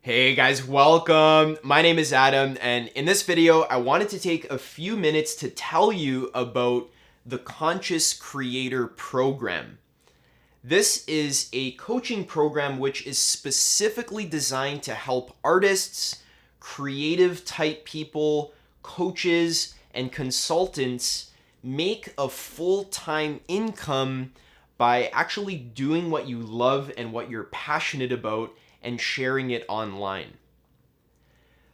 Hey guys, welcome. My name is Adam, and in this video, I wanted to take a few minutes to tell you about the Conscious Creator Program. This is a coaching program which is specifically designed to help artists, creative type people, coaches, and consultants make a full-time income by actually doing what you love and what you're passionate about and sharing it online.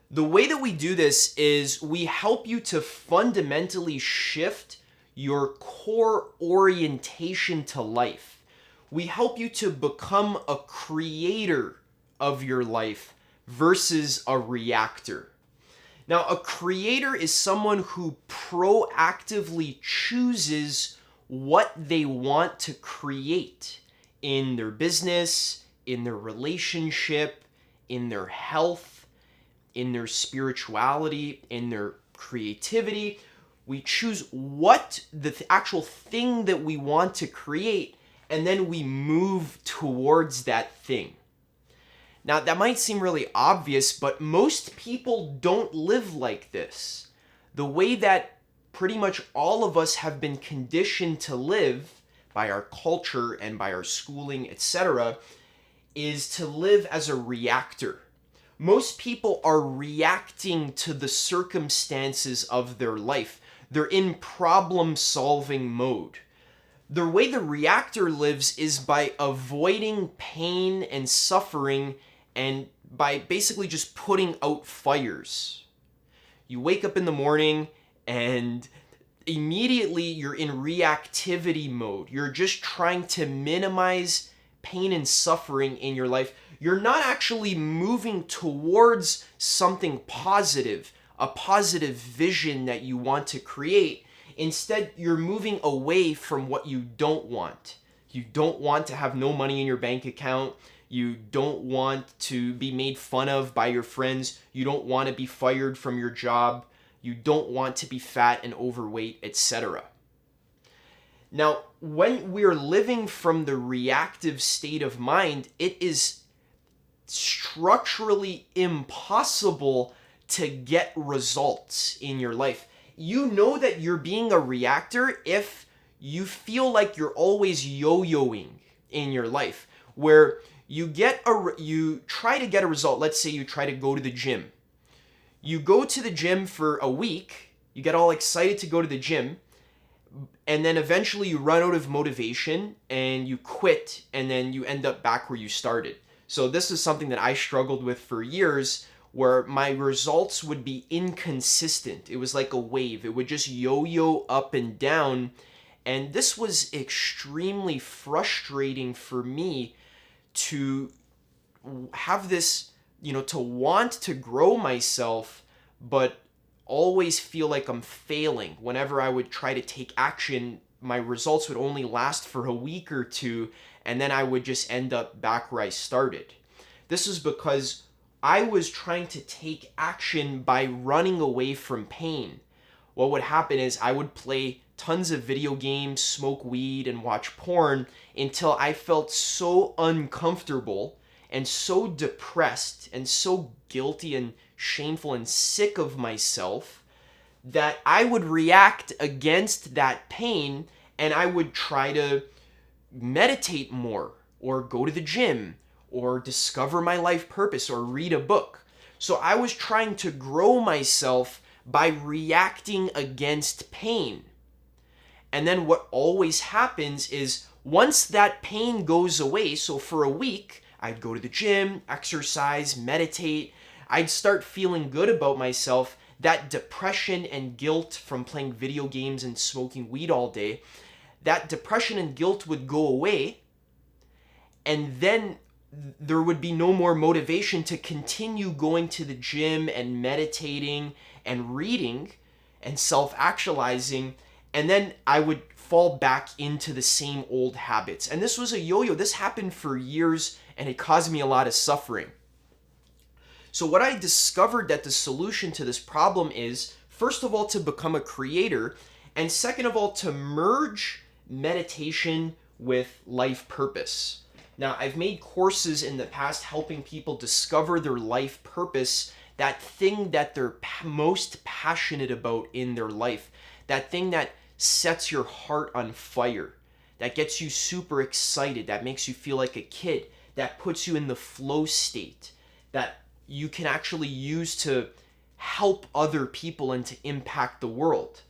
The way that we do this is we help you to fundamentally shift your core orientation to life. We help you to become a creator of your life versus a reactor. Now, a creator is someone who proactively chooses what they want to create in their business, in their relationship, in their health, in their spirituality, in their creativity. We choose what the actual thing that we want to create, and then we move towards that thing. Now, that might seem really obvious, but most people don't live like this. The way that pretty much all of us have been conditioned to live by our culture and by our schooling, etc., is to live as a reactor. Most people are reacting to the circumstances of their life. They're in problem-solving mode. The way the reactor lives is by avoiding pain and suffering and by basically just putting out fires. You wake up in the morning and immediately you're in reactivity mode. You're just trying to minimize pain and suffering in your life. You're not actually moving towards something positive, a positive vision that you want to create. Instead, you're moving away from what you don't want. You don't want to have no money in your bank account. You don't want to be made fun of by your friends. You don't want to be fired from your job. You don't want to be fat and overweight, etc. Now, when we're living from the reactive state of mind, it is structurally impossible to get results in your life. You know that you're being a reactor if you feel like you're always yo-yoing in your life, where you try to get a result. Let's say you try to go to the gym. You go to the gym for a week, you get all excited to go to the gym, and then eventually you run out of motivation and you quit, and then you end up back where you started. So this is something that I struggled with for years, where my results would be inconsistent. It was like a wave. It would just yo-yo up and down. And this was extremely frustrating for me to have this, to want to grow myself, but always feel like I'm failing. Whenever I would try to take action, my results would only last for a week or two, and then I would just end up back where I started. This is because I was trying to take action by running away from pain. What would happen is I would play tons of video games, smoke weed, and watch porn until I felt so uncomfortable and so depressed and so guilty and shameful and sick of myself that I would react against that pain, and I would try to meditate more or go to the gym or discover my life purpose or read a book. So I was trying to grow myself by reacting against pain. And then what always happens is once that pain goes away, so for a week, I'd go to the gym, exercise, meditate, I'd start feeling good about myself. That depression and guilt from playing video games and smoking weed all day, that depression and guilt would go away, and then there would be no more motivation to continue going to the gym and meditating and reading and self-actualizing, and then I would fall back into the same old habits. And this was a yo-yo. This happened for years, and it caused me a lot of suffering. So what I discovered that the solution to this problem is, first of all, to become a creator, and second of all, to merge meditation with life purpose. Now, I've made courses in the past helping people discover their life purpose, that thing that they're most passionate about in their life, that thing that sets your heart on fire, that gets you super excited, that makes you feel like a kid, that puts you in the flow state, that you can actually use to help other people and to impact the world.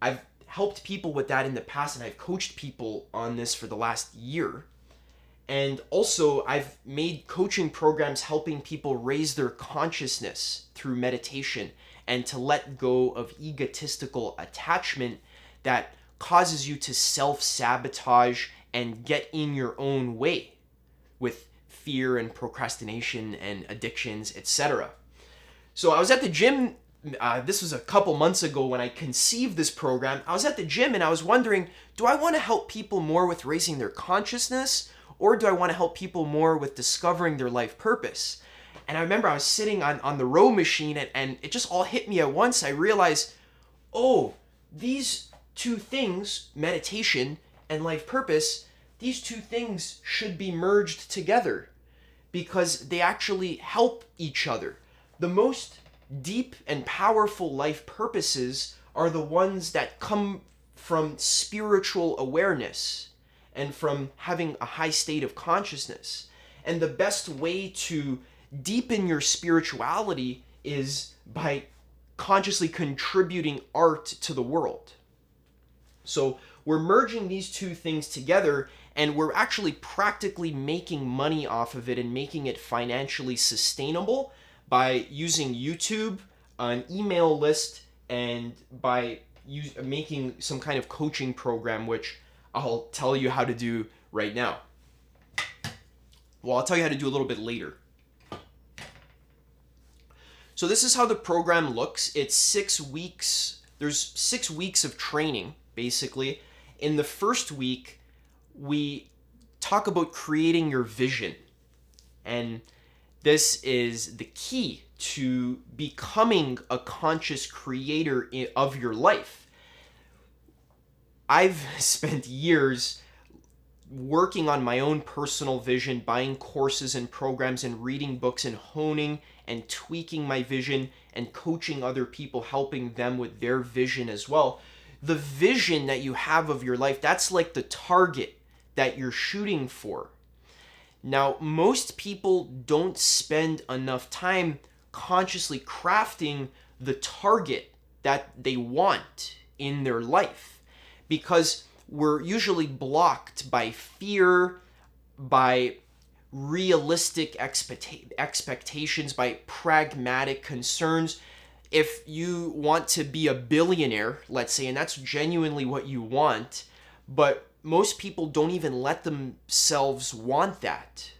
I've helped people with that in the past, and I've coached people on this for the last year. And also, I've made coaching programs helping people raise their consciousness through meditation and to let go of egotistical attachment that causes you to self-sabotage and get in your own way with fear and procrastination and addictions, etc. So I was at the gym, this was a couple months ago when I conceived this program. I was at the gym and I was wondering, do I want to help people more with raising their consciousness, or do I want to help people more with discovering their life purpose? And I remember I was sitting on the row machine and it just all hit me at once. I realized, oh, these two things, meditation and life purpose, these two things should be merged together because they actually help each other. The most deep and powerful life purposes are the ones that come from spiritual awareness and from having a high state of consciousness. And the best way to deepen your spirituality is by consciously contributing art to the world. So we're merging these two things together, and we're actually practically making money off of it and making it financially sustainable by using YouTube, an email list, and by making some kind of coaching program, which I'll tell you how to do right now. Well, I'll tell you how to do a little bit later. So this is how the program looks. It's 6 weeks. There's 6 weeks of training, basically. In the first week, we talk about creating your vision. And this is the key to becoming a conscious creator of your life. I've spent years working on my own personal vision, buying courses and programs and reading books and honing and tweaking my vision and coaching other people, helping them with their vision as well. The vision that you have of your life, that's like the target that you're shooting for. Now, most people don't spend enough time consciously crafting the target that they want in their life, because we're usually blocked by fear, by realistic expectations, by pragmatic concerns. If you want to be a billionaire, let's say, and that's genuinely what you want, but most people don't even let themselves want that.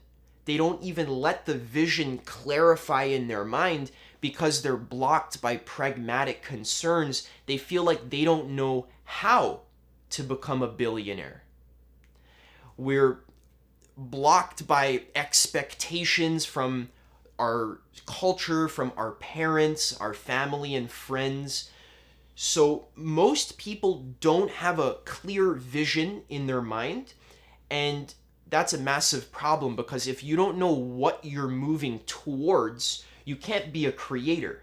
They don't even let the vision clarify in their mind because they're blocked by pragmatic concerns. They feel like they don't know how to become a billionaire. We're blocked by expectations from our culture, from our parents, our family and friends. So most people don't have a clear vision in their mind, and that's a massive problem, because if you don't know what you're moving towards, you can't be a creator.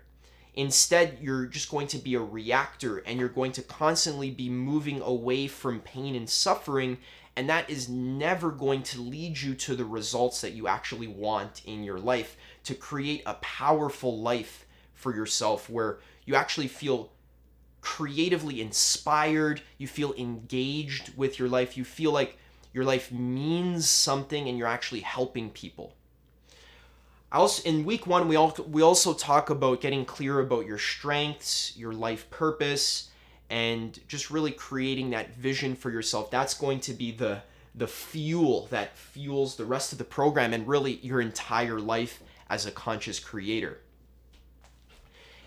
Instead, you're just going to be a reactor, and you're going to constantly be moving away from pain and suffering, and that is never going to lead you to the results that you actually want in your life, to create a powerful life for yourself where you actually feel creatively inspired, you feel engaged with your life, you feel like your life means something and you're actually helping people. In week 1, we also talk about getting clear about your strengths, your life purpose, and just really creating that vision for yourself. That's going to be the fuel that fuels the rest of the program and really your entire life as a conscious creator.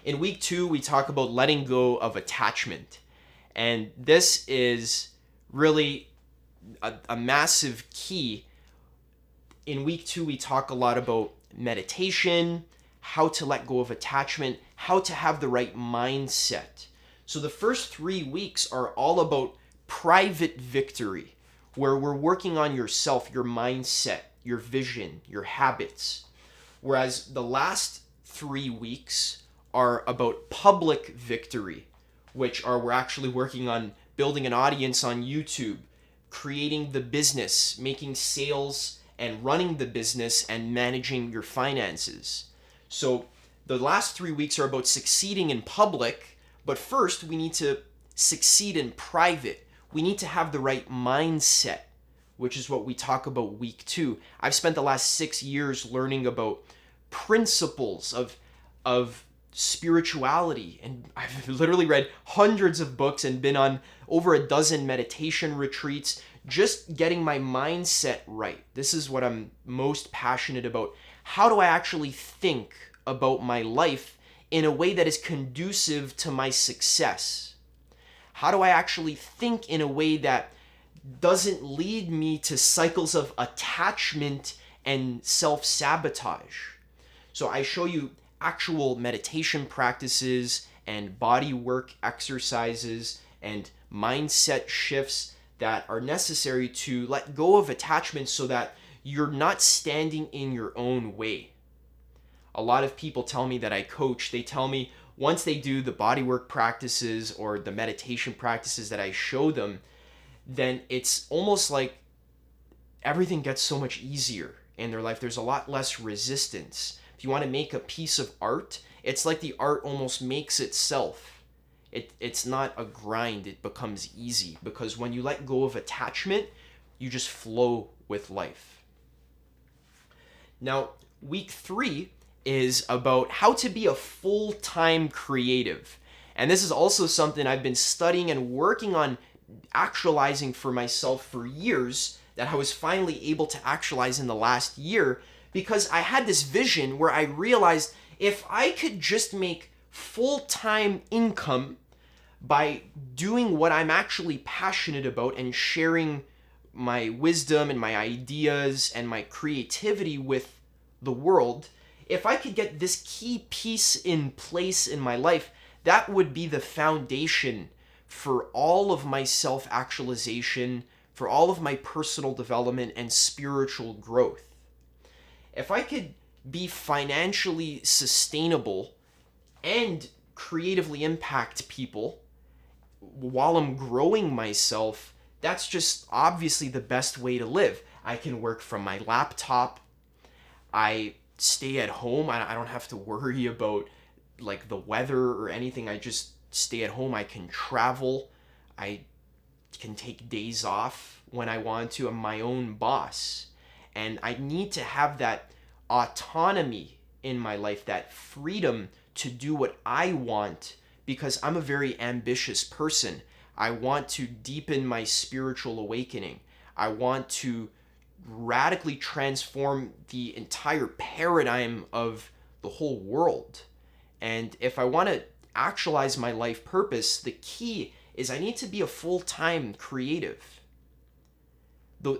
In week 2, we talk about letting go of attachment. And this is really a massive key. In week 2, we talk a lot about meditation, how to let go of attachment, how to have the right mindset. So the first 3 weeks are all about private victory. where we're working on yourself, your mindset, your vision, your habits. Whereas the last 3 weeks are about public victory, which are we're actually working on building an audience on YouTube, creating the business, making sales and running the business and managing your finances. So the last 3 weeks are about succeeding in public, but first we need to succeed in private. We need to have the right mindset, which is what we talk about week 2. I've spent the last 6 years learning about principles of spirituality, and I've literally read hundreds of books and been on over a dozen meditation retreats, just getting my mindset right. This is what I'm most passionate about. How do I actually think about my life in a way that is conducive to my success? How do I actually think in a way that doesn't lead me to cycles of attachment and self-sabotage? So I show you actual meditation practices and body work exercises and mindset shifts that are necessary to let go of attachment so that you're not standing in your own way. A lot of people tell me that I coach, they tell me once they do the bodywork practices or the meditation practices that I show them, then it's almost like everything gets so much easier in their life. There's a lot less resistance. If you want to make a piece of art, it's like the art almost makes itself. It's not a grind, it becomes easy, because when you let go of attachment, you just flow with life. Now, week 3 is about how to be a full-time creative. And this is also something I've been studying and working on actualizing for myself for years, that I was finally able to actualize in the last year, because I had this vision where I realized if I could just make full-time income by doing what I'm actually passionate about and sharing my wisdom and my ideas and my creativity with the world, if I could get this key piece in place in my life, that would be the foundation for all of my self-actualization, for all of my personal development and spiritual growth. If I could be financially sustainable and creatively impact people while I'm growing myself, that's just obviously the best way to live. I can work from my laptop. I stay at home. I don't have to worry about like the weather or anything. I just stay at home. I can travel. I can take days off when I want to. I'm my own boss. And I need to have that autonomy in my life, that freedom to do what I want, because I'm a very ambitious person. I want to deepen my spiritual awakening. I want to radically transform the entire paradigm of the whole world. And if I want to actualize my life purpose, the key is I need to be a full-time creative. The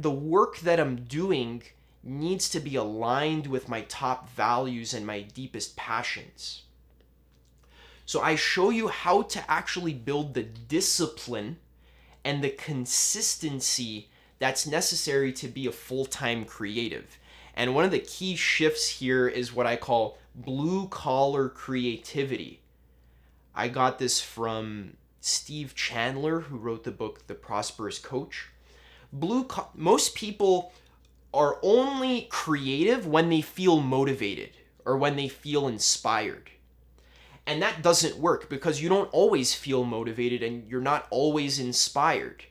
work that I'm doing needs to be aligned with my top values and my deepest passions. So I show you how to actually build the discipline and the consistency that's necessary to be a full-time creative. And one of the key shifts here is what I call blue-collar creativity. I got this from Steve Chandler, who wrote the book The Prosperous Coach. Most people are only creative when they feel motivated or when they feel inspired. And that doesn't work, because you don't always feel motivated and you're not always inspired.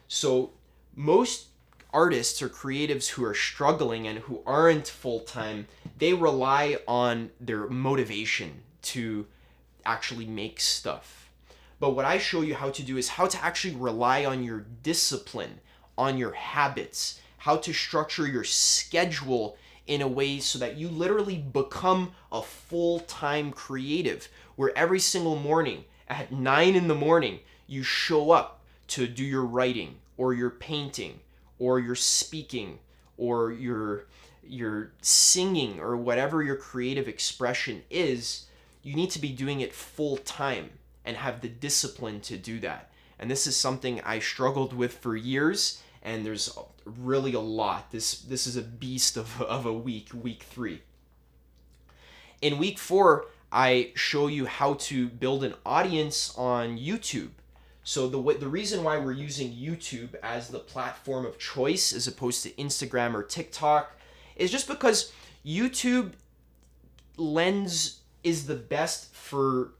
So most artists or creatives who are struggling and who aren't full-time, they rely on their motivation to actually make stuff. But what I show you how to do is how to actually rely on your discipline, on your habits, how to structure your schedule in a way so that you literally become a full-time creative, where every single morning at 9 in the morning, you show up to do your writing or your painting or your speaking or your singing or whatever your creative expression is. You need to be doing it full-time and have the discipline to do that. And this is something I struggled with for years, and there's really a lot. This is a beast of a week 3. In week 4, I show you how to build an audience on YouTube. So the reason why we're using YouTube as the platform of choice as opposed to Instagram or TikTok is just because YouTube is the best for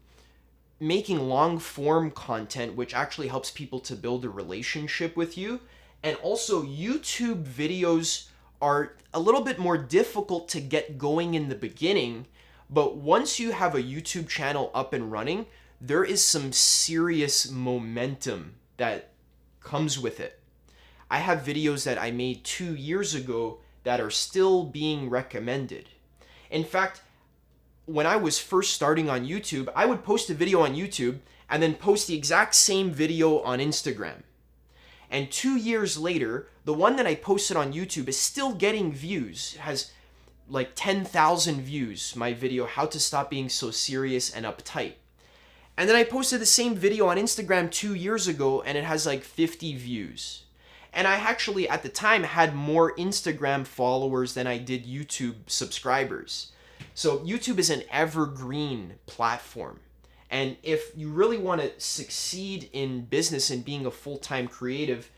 making long form content, which actually helps people to build a relationship with you. And also YouTube videos are a little bit more difficult to get going in the beginning, but once you have a YouTube channel up and running, there is some serious momentum that comes with it. I have videos that I made 2 years ago that are still being recommended. In fact, when I was first starting on YouTube, I would post a video on YouTube and then post the exact same video on Instagram. And 2 years later, the one that I posted on YouTube is still getting views. It has like 10,000 views, my video, How to Stop Being So Serious and Uptight. And then I posted the same video on Instagram 2 years ago and it has like 50 views. And I actually, at the time, had more Instagram followers than I did YouTube subscribers. So YouTube is an evergreen platform. And if you really want to succeed in business and being a full-time creative,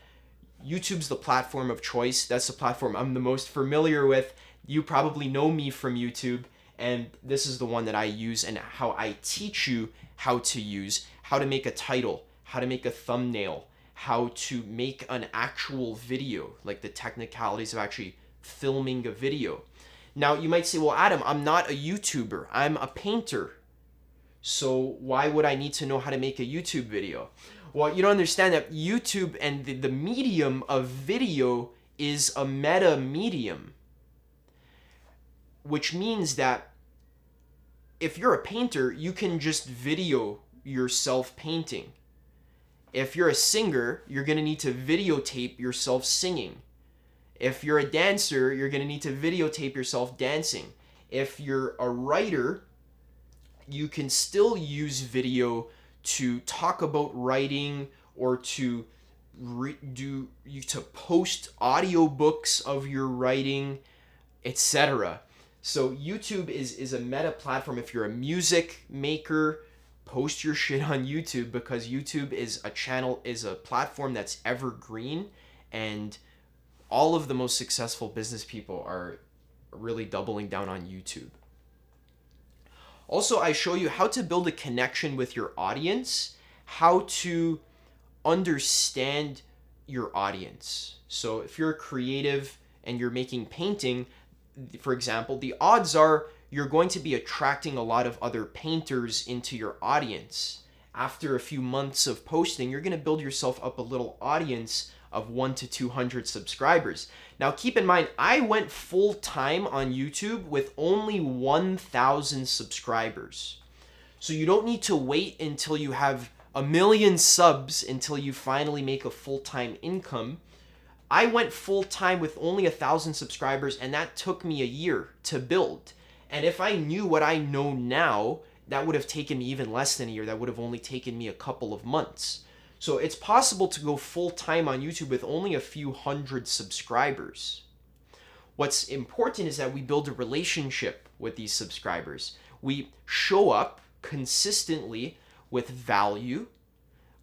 YouTube's the platform of choice. That's the platform I'm the most familiar with. You probably know me from YouTube, and this is the one that I use and how I teach you how to use, how to make a title, how to make a thumbnail, how to make an actual video, like the technicalities of actually filming a video. Now, you might say, well, Adam, I'm not a YouTuber. I'm a painter. So why would I need to know how to make a YouTube video? Well, you don't understand that YouTube and the medium of video is a meta medium, which means that if you're a painter, you can just video yourself painting. If you're a singer, you're going to need to videotape yourself singing. If you're a dancer, you're going to need to videotape yourself dancing. If you're a writer, you can still use video to talk about writing or to post audiobooks of your writing, etc. So YouTube is a meta platform. If you're a music maker, post your shit on YouTube, because YouTube is a platform that's evergreen, and all of the most successful business people are really doubling down on YouTube. Also, I show you how to build a connection with your audience, how to understand your audience. So if you're a creative and you're making painting, for example, the odds are you're going to be attracting a lot of other painters into your audience. After a few months of posting, you're going to build yourself up a little audience of 100 to 200 subscribers. Now, keep in mind, I went full time on YouTube with only 1,000 subscribers. So you don't need to wait until you have 1 million subs until you finally make a full-time income. I went full time with only 1,000 subscribers, and that took me a year to build. And if I knew what I know now, that would have taken me even less than a year. That would have only taken me a couple of months. So it's possible to go full time on YouTube with only a few hundred subscribers. What's important is that we build a relationship with these subscribers. We show up consistently with value.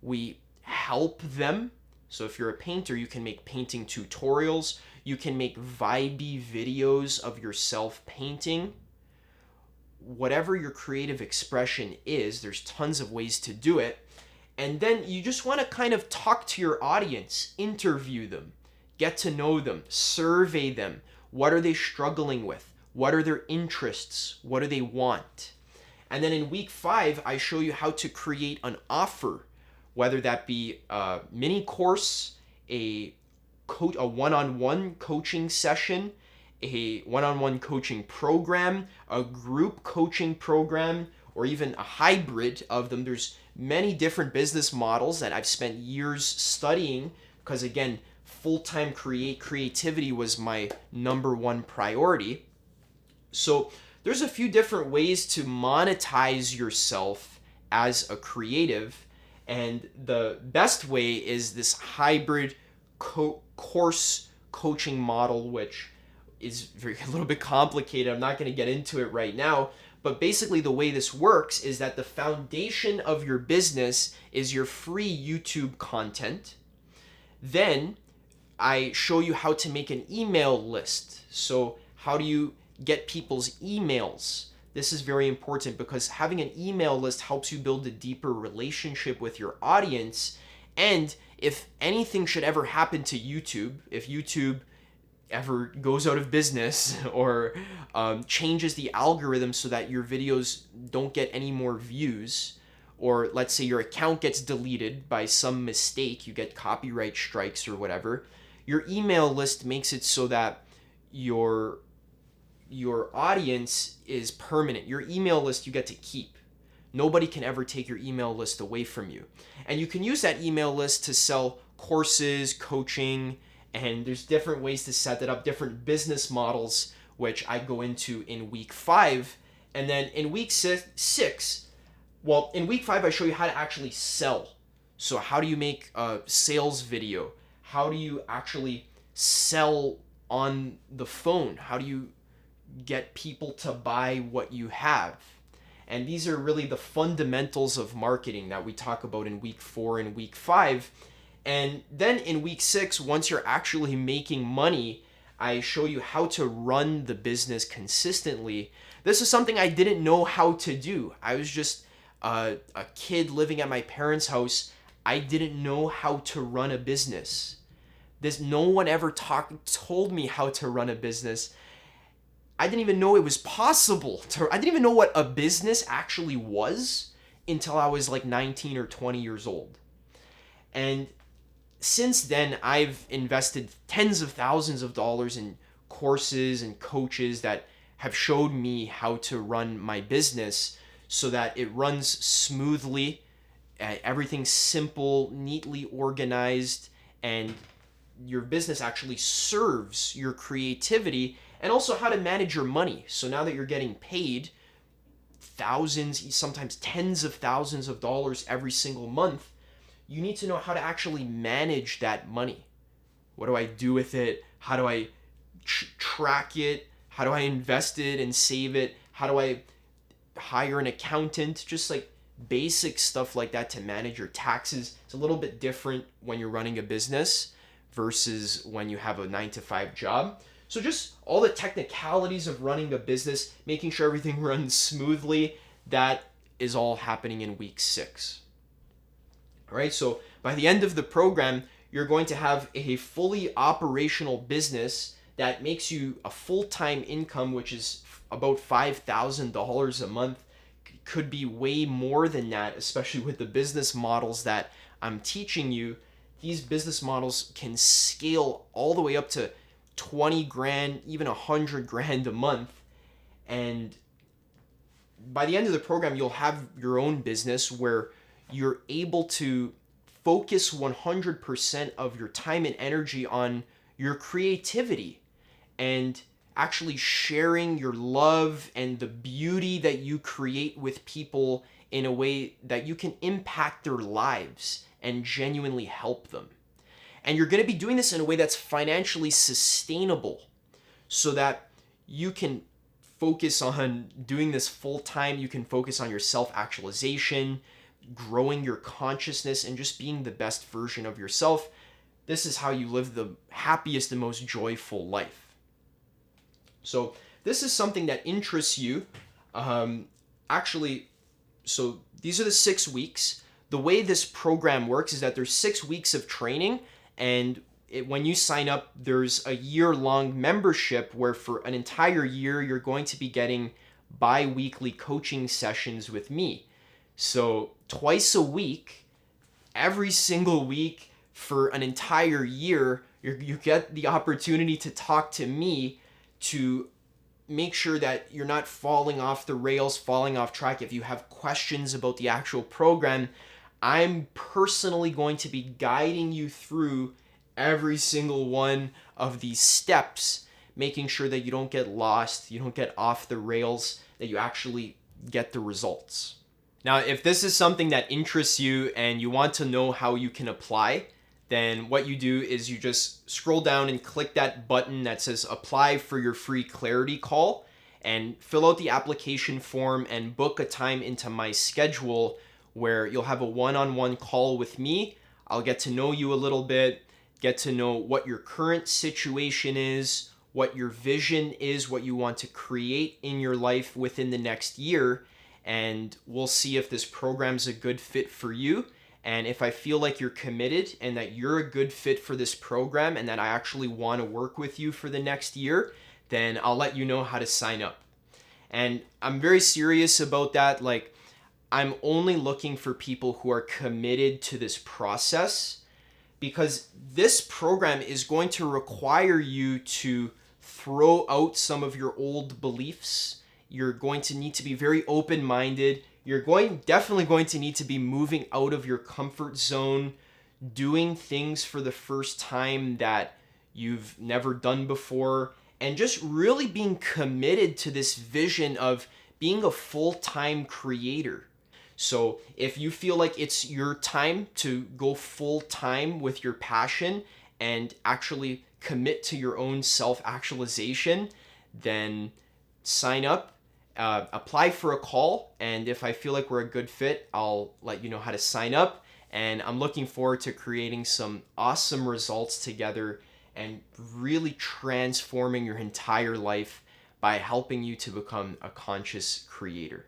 We help them. So if you're a painter, you can make painting tutorials. You can make vibey videos of yourself painting. Whatever your creative expression is, there's tons of ways to do it. And then you just want to kind of talk to your audience, interview them, get to know them, survey them. What are they struggling with? What are their interests? What do they want? And then in week 5, I show you how to create an offer, whether that be a mini course, a one-on-one coaching session, a one-on-one coaching program, a group coaching program, or even a hybrid of them. There's many different business models that I've spent years studying because, again, full-time creativity was my number one priority. So there's a few different ways to monetize yourself as a creative. And the best way is this hybrid course coaching model, which is a little bit complicated. I'm not going to get into it right now. But basically, the way this works is that the foundation of your business is your free YouTube content. Then I show you how to make an email list. So how do you get people's emails? This is very important because having an email list helps you build a deeper relationship with your audience. And if anything should ever happen to YouTube, if YouTube ever goes out of business or changes the algorithm so that your videos don't get any more views, or let's say your account gets deleted by some mistake, you get copyright strikes or whatever, your email list makes it so that your audience is permanent. Your email list you get to keep. Nobody can ever take your email list away from you. And you can use that email list to sell courses, coaching, and there's different ways to set that up, different business models, which I go into in week 5. And then in week 6, well, in week 5, I show you how to actually sell. So how do you make a sales video? How do you actually sell on the phone? How do you get people to buy what you have? And these are really the fundamentals of marketing that we talk about in week 4 and week 5. And then in week 6, once you're actually making money, I show you how to run the business consistently. This is something I didn't know how to do. I was just a kid living at my parents' house. I didn't know how to run a business. No one ever told me how to run a business. I didn't even know it was possible. I didn't even know what a business actually was until I was like 19 or 20 years old. And since then, I've invested tens of thousands of dollars in courses and coaches that have showed me how to run my business so that it runs smoothly, everything's simple, neatly organized, and your business actually serves your creativity, and also how to manage your money. So now that you're getting paid thousands, sometimes tens of thousands of dollars every single month, you need to know how to actually manage that money. What do I do with it? How do I track it? How do I invest it and save it? How do I hire an accountant? Just like basic stuff like that to manage your taxes. It's a little bit different when you're running a business versus when you have a 9-to-5 job. So just all the technicalities of running a business, making sure everything runs smoothly, that is all happening in week 6. All right, so by the end of the program, you're going to have a fully operational business that makes you a full-time income, which is about $5,000 a month. Could be way more than that, especially with the business models that I'm teaching you. These business models can scale all the way up to 20 grand, even 100 grand a month. And by the end of the program, you'll have your own business where you're able to focus 100% of your time and energy on your creativity and actually sharing your love and the beauty that you create with people in a way that you can impact their lives and genuinely help them. And you're going to be doing this in a way that's financially sustainable so that you can focus on doing this full time. You can focus on your self-actualization, growing your consciousness, and just being the best version of yourself. This is how you live the happiest and most joyful life. So this is something that interests you. So these are the 6 weeks. The way this program works is that there's 6 weeks of training, and when you sign up, there's a year-long membership where for an entire year, you're going to be getting bi-weekly coaching sessions with me. So twice a week, every single week for an entire year, you get the opportunity to talk to me to make sure that you're not falling off the rails, falling off track. If you have questions about the actual program, I'm personally going to be guiding you through every single one of these steps, making sure that you don't get lost, you don't get off the rails, that you actually get the results. Now, if this is something that interests you and you want to know how you can apply, then what you do is you just scroll down and click that button that says apply for your free clarity call and fill out the application form and book a time into my schedule where you'll have a one-on-one call with me. I'll get to know you a little bit, get to know what your current situation is, what your vision is, what you want to create in your life within the next year, and we'll see if this program's a good fit for you. And if I feel like you're committed and that you're a good fit for this program and that I actually want to work with you for the next year, then I'll let you know how to sign up. And I'm very serious about that. Like, I'm only looking for people who are committed to this process, because this program is going to require you to throw out some of your old beliefs. You're going to need to be very open-minded. You're definitely going to need to be moving out of your comfort zone, doing things for the first time that you've never done before, and just really being committed to this vision of being a full-time creator. So if you feel like it's your time to go full-time with your passion and actually commit to your own self-actualization, then sign up, apply for a call, and if I feel like we're a good fit, I'll let you know how to sign up. And I'm looking forward to creating some awesome results together and really transforming your entire life by helping you to become a conscious creator.